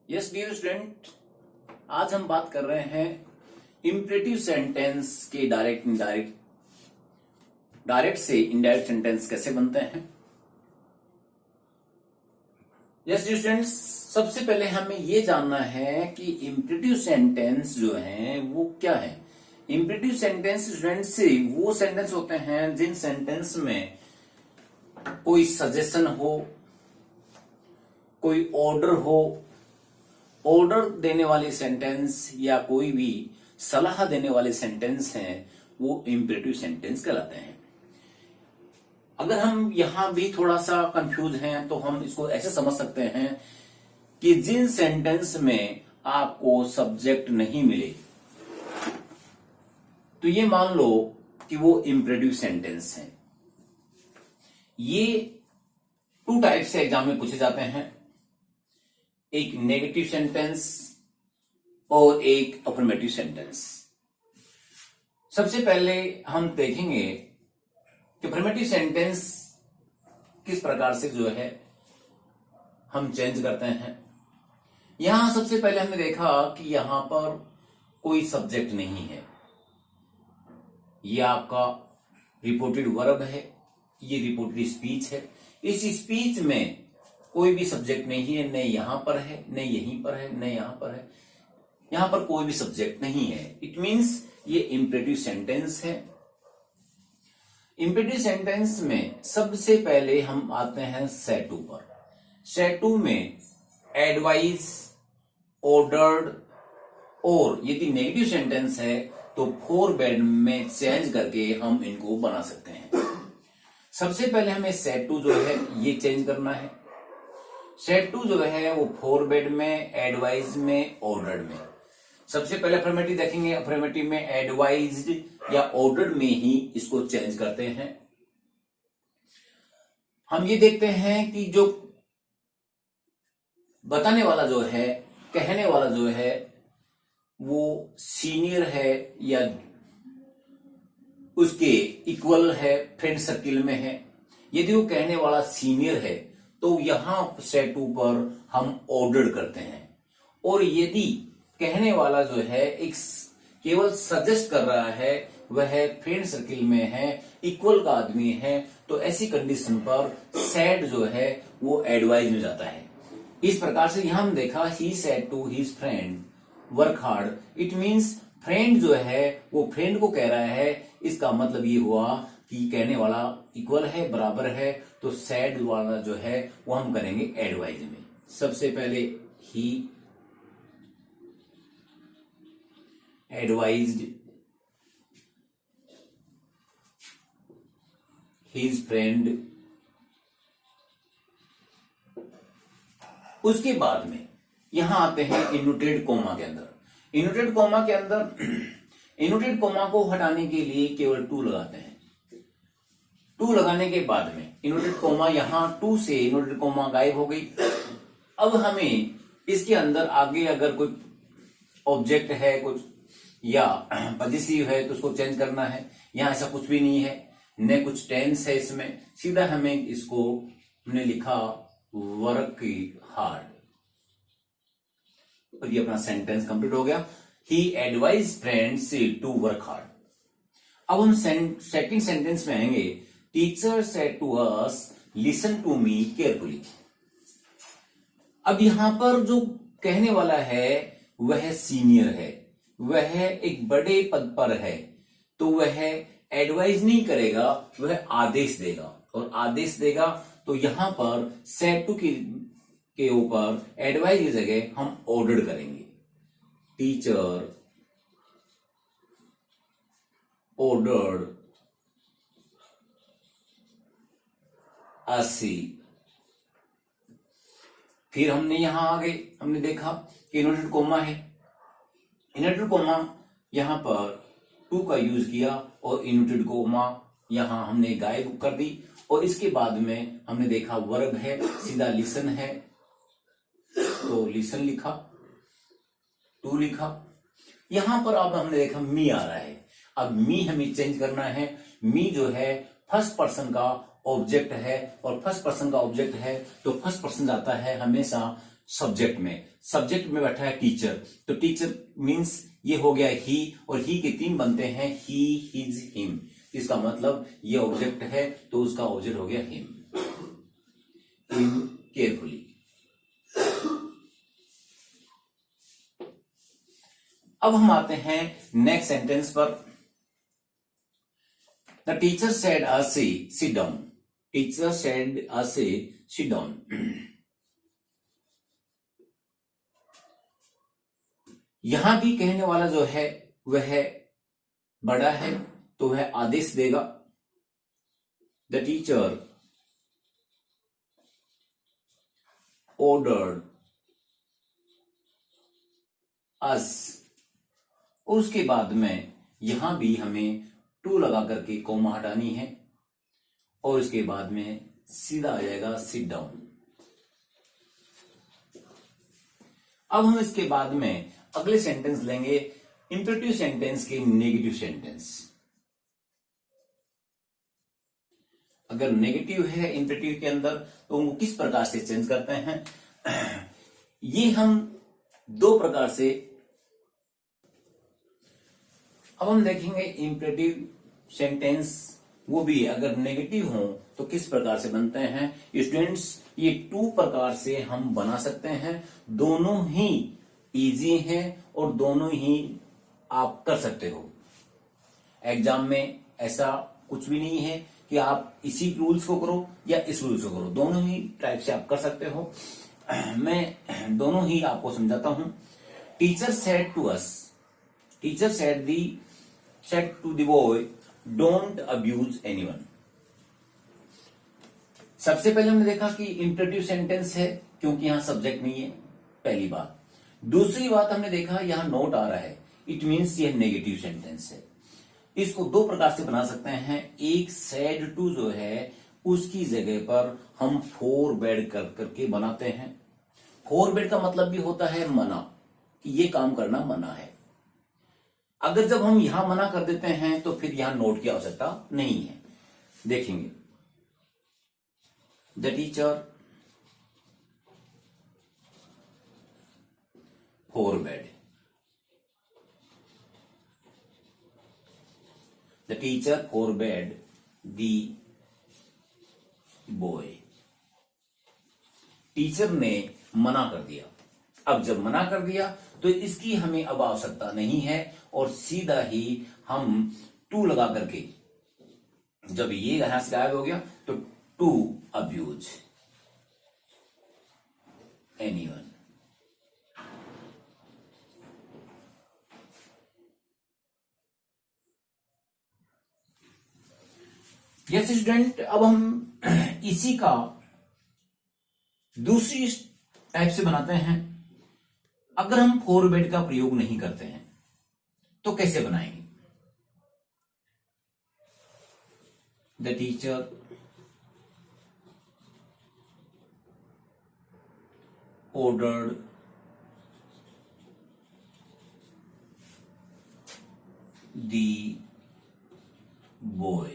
Yes dear student, आज हम बात कर रहे हैं इंपरेटिव सेंटेंस के डायरेक्ट से इनडायरेक्ट सेंटेंस कैसे बनते हैं। यस डियर स्टूडेंट्स, सबसे पहले हमें यह जानना है कि इंपरेटिव सेंटेंस जो है वो क्या है। इंपरेटिव सेंटेंस स्टूडेंट से वो सेंटेंस होते हैं जिन सेंटेंस में कोई सजेशन हो, कोई ऑर्डर हो, ऑर्डर देने वाले सेंटेंस या कोई भी सलाह देने वाले सेंटेंस हैं, वो इंपरेटिव सेंटेंस कहलाते हैं। अगर हम यहां भी थोड़ा सा कंफ्यूज हैं तो हम इसको ऐसे समझ सकते हैं कि जिन सेंटेंस में आपको सब्जेक्ट नहीं मिले तो ये मान लो कि वो इंपरेटिव सेंटेंस हैं। ये टू टाइप से एग्जाम में पूछे जाते हैं, एक नेगेटिव सेंटेंस और एक अफर्मेटिव सेंटेंस। सबसे पहले हम देखेंगे कि अफर्मेटिव सेंटेंस किस प्रकार से जो है हम चेंज करते हैं। यहां सबसे पहले हमने देखा कि यहां पर कोई सब्जेक्ट नहीं है, यह आपका रिपोर्टेड वर्ब है, ये रिपोर्टेड स्पीच है। इस स्पीच में कोई भी सब्जेक्ट नहीं है, न यहां पर है, न यहीं पर है, न यहां पर है, यहां पर कोई भी सब्जेक्ट नहीं है। इट मींस ये इंपरेटिव सेंटेंस है। इंपरेटिव सेंटेंस में सबसे पहले हम आते हैं सेट टू पर। सेट टू में एडवाइज, ऑर्डर्ड, और यदि नेगेटिव सेंटेंस है तो फोरबेड में चेंज करके हम इनको बना सकते हैं। सबसे पहले हमें सेट टू जो है ये चेंज करना है। सेट टू जो है वो फोरबेड में, एडवाइज में, ऑर्डर्ड में। सबसे पहले अफर्मेटिव देखेंगे, अफर्मेटिव में एडवाइज्ड या ऑर्डर्ड में ही इसको चेंज करते हैं। हम ये देखते हैं कि जो बताने वाला जो है, कहने वाला जो है, वो सीनियर है या उसके इक्वल है, फ्रेंड सर्किल में है। यदि वो कहने वाला सीनियर है तो यहां सेट टू पर हम ऑर्डर करते हैं। और यदि कहने वाला जो है एक केवल सजेस्ट कर रहा है, वह फ्रेंड सर्किल में है, इक्वल का आदमी है, तो ऐसी कंडीशन पर सेड जो है वो एडवाइज में जाता है। इस प्रकार से यहां हम देखा he said to his friend work hard. It means friend जो है वो फ्रेंड को कह रहा है। इसका मतलब ये हुआ कि कहने वाला इक्वल है, बराबर है, तो सैड वाला जो है वो हम करेंगे एडवाइज में। सबसे पहले ही एडवाइज्ड हिज फ्रेंड। उसके बाद में यहां आते हैं इनवर्टेड कोमा के अंदर। इनवर्टेड कोमा के अंदर इनवर्टेड कोमा को हटाने के लिए केवल टू लगाते हैं। टू लगाने के बाद में इनवर्टेड कोमा, यहां टू से इनवर्टेड कोमा गायब हो गई। अब हमें इसके अंदर आगे अगर कोई ऑब्जेक्ट है कुछ या पॉजिटिव है तो उसको चेंज करना है। यहां ऐसा कुछ भी नहीं है, न कुछ टेंस है इसमें। सीधा हमें इसको हमने लिखा वर्क हार्ड, और ये अपना सेंटेंस कंप्लीट हो गया। He advise friends to work hard. अब हम सेकंड सेंटेंस में आएंगे। Teacher said to us listen to me carefully. अब यहां पर जो कहने वाला है वह सीनियर है, वह एक बड़े पद पर है, तो वह एडवाइज नहीं करेगा, वह आदेश देगा। और आदेश देगा तो यहां पर सेड टू के ऊपर एडवाइज की जगह हम ऑर्डर करेंगे। टीचर ऑर्डर्ड असी। फिर हमने यहां आ गए, हमने देखा कि इनवर्टेड कोमा है। इनवर्टेड कोमा यहां पर टू का यूज किया और इनवर्टेड कोमा यहां हमने गायब कर दी। और इसके बाद में हमने देखा वर्ब है, सीधा लिसन है, तो लिसन लिखा, टू लिखा। यहां पर अब हमने देखा मी आ रहा है। अब मी हमें चेंज करना है। मी जो है फर्स्ट पर्सन का ऑब्जेक्ट है, और फर्स्ट पर्सन का ऑब्जेक्ट है तो फर्स्ट पर्सन जाता है हमेशा सब्जेक्ट में बैठा है टीचर, तो टीचर मीन्स ये हो गया ही, और ही के 3 बनते हैं, ही, हिज, हिम। इसका मतलब ये ऑब्जेक्ट है तो उसका ऑब्जेक्ट हो गया हिम। केयरफुली। अब हम आते हैं नेक्स्ट सेंटेंस पर। The teacher said us sit down. Teacher said us sit down. यहां भी कहने वाला जो है वह बड़ा है तो वह आदेश देगा। द टीचर ordered us, और उसके बाद में यहां भी हमें टू लगा करके कॉमा हटानी है, और उसके बाद में सीधा आ जाएगा सिट डाउन। अब हम इसके बाद में अगले सेंटेंस लेंगे, इंपेरेटिव सेंटेंस के नेगेटिव सेंटेंस। अगर नेगेटिव है इंपेरेटिव के अंदर तो उनको किस प्रकार से चेंज करते हैं, ये हम 2 प्रकार से अब हम देखेंगे। इंपेरेटिव सेंटेंस वो भी अगर नेगेटिव हो तो किस प्रकार से बनते हैं स्टूडेंट्स, ये 2 प्रकार से हम बना सकते हैं। दोनों ही इजी हैं और दोनों ही आप कर सकते हो। एग्जाम में ऐसा कुछ भी नहीं है कि आप इसी रूल्स को करो या इस रूल्स को करो, दोनों ही टाइप से आप कर सकते हो। मैं दोनों ही आपको समझाता हूं। Teacher said to us, teacher said to the boy, don't abuse anyone. सबसे पहले हमने देखा कि इंपेरेटिव सेंटेंस है क्योंकि यहां सब्जेक्ट नहीं है, पहली बात। दूसरी बात हमने देखा यहां नोट आ रहा है, इट मीन्स यह नेगेटिव सेंटेंस है। इसको 2 प्रकार से बना सकते हैं। एक सेड टू जो है उसकी जगह पर हम फोर बेड करके बनाते हैं। फोर बेड का मतलब भी होता है मना, कि ये काम करना मना है। अगर जब हम यहां मना कर देते हैं तो फिर यहां नोट की आवश्यकता नहीं है। देखेंगे, the teacher four bed, the teacher forbade the boy। Teacher ने मना कर दिया। अब जब मना कर दिया तो इसकी हमें अब आवश्यकता नहीं है, और सीधा ही हम टू लगा करके, जब ये यहां से गायब हो गया तो to abuse anyone. Yes student, अब हम इसी का दूसरी टाइप से बनाते हैं। अगर हम फोर बेड का प्रयोग नहीं करते हैं तो कैसे बनाएंगे? The teacher ordered the boy।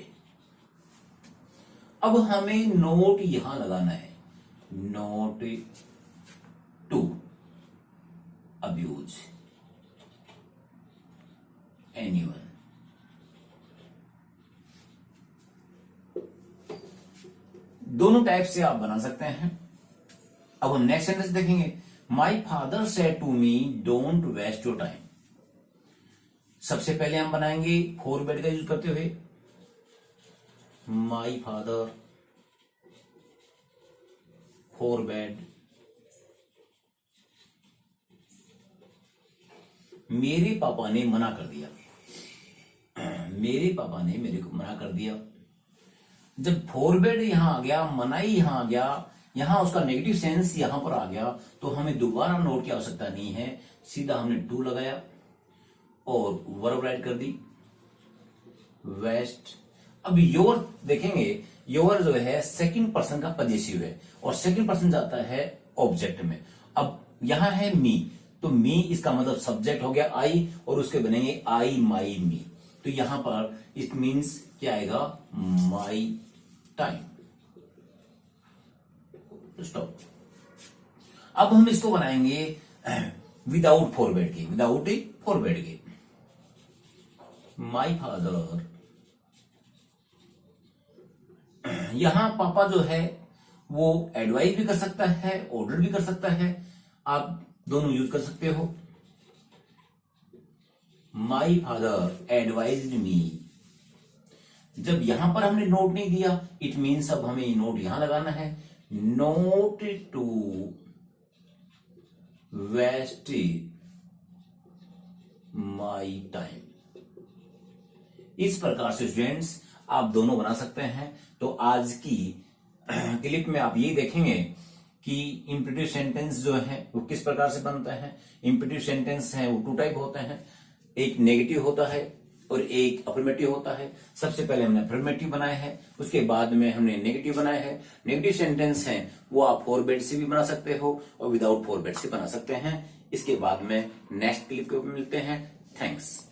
अब हमें नोट यहां लगाना है, नोट टू अब्यूज एनीवन। दोनों टाइप से आप बना सकते हैं। अब हम नेक्स्ट सेंटेंस देखेंगे। My father said to me don't waste your time. सबसे पहले हम बनाएंगे फोर बेड का यूज करते हुए, माई फादर forbade, मेरे पापा ने मना कर दिया। मेरे पापा ने मेरे को मना कर दिया। जब फोरबेड यहां आ गया, मनाई यहां आ गया, यहां उसका नेगेटिव सेंस यहां पर आ गया, तो हमें दोबारा नोट की आवश्यकता नहीं है। सीधा हमने टू लगाया और वर्ब राइट कर दी, वेस्ट। अब योर देखेंगे, योर जो है सेकंड पर्सन का पजेसिव है और सेकंड पर्सन जाता है ऑब्जेक्ट में। अब यहां है मी, तो मी इसका मतलब सब्जेक्ट हो गया आई, और उसके बनेंगे आई माई मी। तो यहां पर इट मीन्स क्या आएगा, माई टाइम। स्टॉप। अब हम इसको बनाएंगे विदाउट फॉरवर्ड के, विदाउट फॉरवर्ड के। माई फादर, यहां पापा जो है वो एडवाइस भी कर सकता है, ऑर्डर भी कर सकता है, आप दोनों यूज कर सकते हो। माई फादर एडवाइज्ड मी, जब यहां पर हमने नोट नहीं दिया, इट मीन्स अब हमें नोट यहां लगाना है, not to waste my time. इस प्रकार से स्टूडेंट्स आप दोनों बना सकते हैं। तो आज की क्लिप में आप ये देखेंगे कि इंपेरेटिव सेंटेंस जो है वो किस प्रकार से बनता है। इंपेरेटिव सेंटेंस है वो टू टाइप होते हैं, एक नेगेटिव होता है और एक अफर्मेटिव होता है। सबसे पहले हमने अफर्मेटिव बनाए हैं, उसके बाद में हमने नेगेटिव बनाए हैं। नेगेटिव सेंटेंस हैं वो आप फॉरवर्ड से भी बना सकते हो और विदाउट फॉरवर्ड से बना सकते हैं। इसके बाद में नेक्स्ट क्लिप के ऊपर मिलते हैं। थैंक्स।